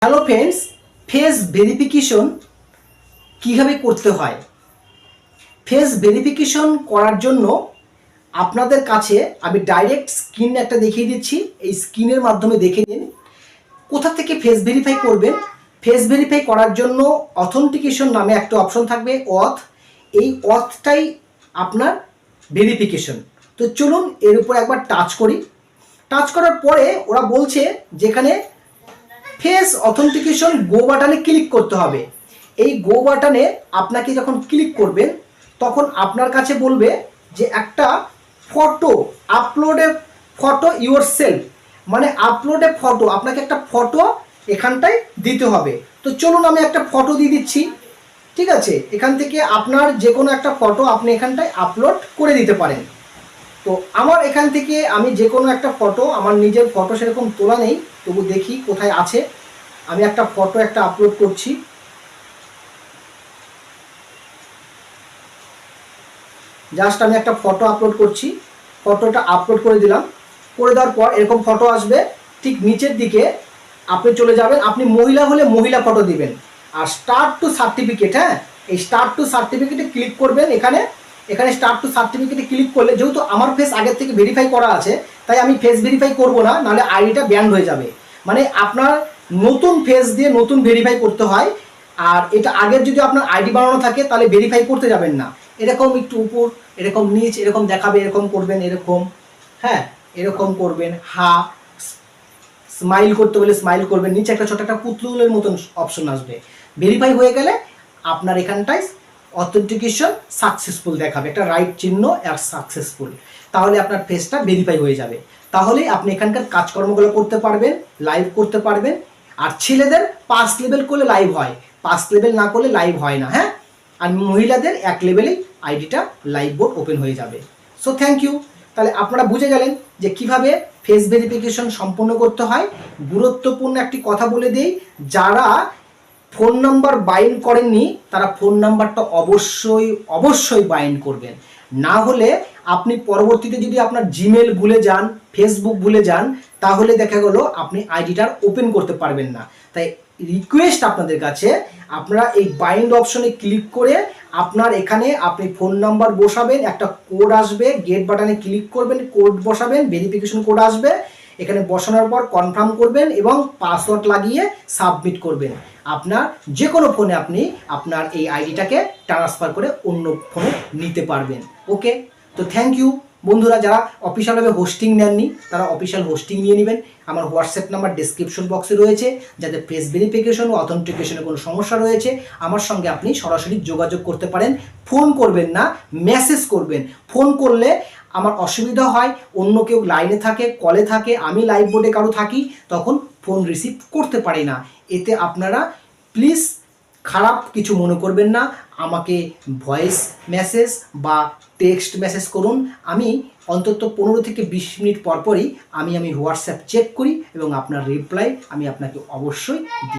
Hello friends, face verification কীভাবে করতে হয়। ফেস ভেরিফিকেশন করার জন্য আপনাদের কাছে আমি ডাইরেক্ট স্ক্রিন একটা দেখিয়ে দিচ্ছি। এই স্ক্রিনের মাধ্যমে দেখে নিন কোথা থেকে ফেস ভেরিফাই করবেন। ফেস ভেরিফাই করার জন্য অথেন্টিকেশন নামে একটা অপশন থাকবে, অথ। এই অথটাই আপনার ভেরিফিকেশন। তো চলুন এর উপর একবার টাচ করি। টাচ করার পরে ওরা বলছে যেখানে ফেস অথেন্টিকেশন গো বাটনে ক্লিক করতে হবে। এই গো বাটনে আপনাকে যখন ক্লিক করবেন তখন আপনার কাছে বলবে যে একটা ফটো আপলোডে ফটো ইউর সেলফ, মানে আপলোডে ফটো, আপনাকে একটা ফটো এখানটায় দিতে হবে। তো চলুন আমি একটা ফটো দিয়ে দিচ্ছি। ঠিক আছে, এখান থেকে আপনার যে কোনো একটা ফটো আপনি এখানটায় আপলোড করে দিতে পারেন। তো আমার এখান থেকে আমি যে কোনো একটা ফটো, আমার নিজের ফটো সেরকম তোলা নেই, তবু দেখি কোথায় আছে। আমি একটা ফটো আপলোড করছি। জাস্ট আমি একটা ফটো আপলোড করছি। ফটোটা আপলোড করে দিলাম। করে দেওয়ার পর এরকম ফটো আসবে। ঠিক নিচের দিকে আপনি চলে যাবেন। আপনি মহিলা হলে মহিলা ফটো দিবেন। আর স্টার্ট টু সার্টিফিকেট, হ্যাঁ, এই স্টার্ট টু সার্টিফিকেটে ক্লিক করবেন। এখানে স্টার্ট টু সার্টিফিকেটে ক্লিক করলে, যেহেতু আমার ফেস আগের থেকে ভেরিফাই করা আছে, তাই আমি ফেস ভেরিফাই করব না, নাহলে আইডিটা ব্যান্ড হয়ে যাবে। মানে আপনার নতুন ফেস দিয়ে নতুন ভেরিফাই করতে হয়। আর এটা আগের যদি আপনার আইডি বানানো থাকে তাহলে ভেরিফাই করতে যাবেন না। এরকম একটু উপর, এরকম নিচ, এরকম দেখাবে, এরকম করবেন, এরকম, হ্যাঁ, এরকম করবেন। স্মাইল করতে হলে স্মাইল করবেন। নিচে একটা ছোট একটা পুতুলের মতন অপশন আসবে। ভেরিফাই হয়ে গেলে আপনার এখানটায় অথেন্টিকেশন সাকসেসফুল দেখাবে, একটা রাইট চিহ্ন আর সাকসেসফুল। তাহলে আপনার ফেসটা ভেরিফাই হয়ে যাবে। তাহলেই আপনি এখানকার কাজকর্মগুলো করতে পারবেন, লাইভ করতে পারবেন। আর ছেলেদের 5 লেভেল করলে লাইভ হয়, 5 লেভেল না করলে লাইভ হয় না, হ্যাঁ। আর মহিলাদের 1 লেভেলেই আইডিটা লাইভ বোর্ড ওপেন হয়ে যাবে। So thank you. তাহলে আপনারা বুঝে গেলেন যে কিভাবে ফেস ভেরিফিকেশন সম্পন্ন করতে হয়। গুরুত্বপূর্ণ একটি কথা বলে দিই, যারা ফোন নাম্বার বাইন্ড করেননি তারা ফোন নাম্বারটা অবশ্যই বাইন্ড করবেন। না হলে আপনি পরবর্তীতে যদি আপনার জিমেল ভুলে যান, ফেসবুক ভুলে যান, তাহলে দেখা গেল আপনি আইডিটার ওপেন করতে পারবেন না। তাই রিকোয়েস্ট আপনাদের কাছে, আপনারা এই বাইন্ড অপশনে ক্লিক করে আপনার এখানে আপনি ফোন নাম্বার বসাবেন, একটা কোড আসবে, গেট বাটনে ক্লিক করবেন, কোড বসাবেন, ভেরিফিকেশন কোড আসবে। এখানে বসানোর পর কনফার্ম করবেন এবং পাসওয়ার্ড লাগিয়ে সাবমিট করবেন। আপনার যে কোনো ফোনে আপনি আপনার এই আইডিটাকে ট্রান্সফার করে অন্য ফোনে নিতে পারবেন। ওকে, তো থ্যাংক ইউ বন্ধুরা। যারা অফিসিয়ালভাবে হোস্টিং নেননি তারা অফিসিয়াল হোস্টিং নিয়ে নেবেন। আমার হোয়াটসঅ্যাপ নাম্বার ডেসক্রিপশন বক্সে রয়েছে। যাদের ফেস ভেরিফিকেশন ও অথেন্টিকেশনে কোনো সমস্যা রয়েছে, আমার সঙ্গে আপনি সরাসরি যোগাযোগ করতে পারেন। ফোন করবেন না, মেসেজ করবেন। ফোন করলে আমার অসুবিধা হয়, অন্য কেউ লাইনে থাকে, কলে থাকে, আমি লাইভ বোর্ডে কারো থাকি, তখন ফোন রিসিভ করতে পারি না। এতে আপনারা প্লিজ খারাপ কিছু মনে করবেন না। আমাকে ভয়েস মেসেজ বা টেক্সট মেসেজ করুন। আমি অন্তত 15 থেকে 20 মিনিট পরপরই আমি হোয়াটসঅ্যাপ চেক করি এবং আপনার রিপ্লাই আমি আপনাকে অবশ্যই দিই।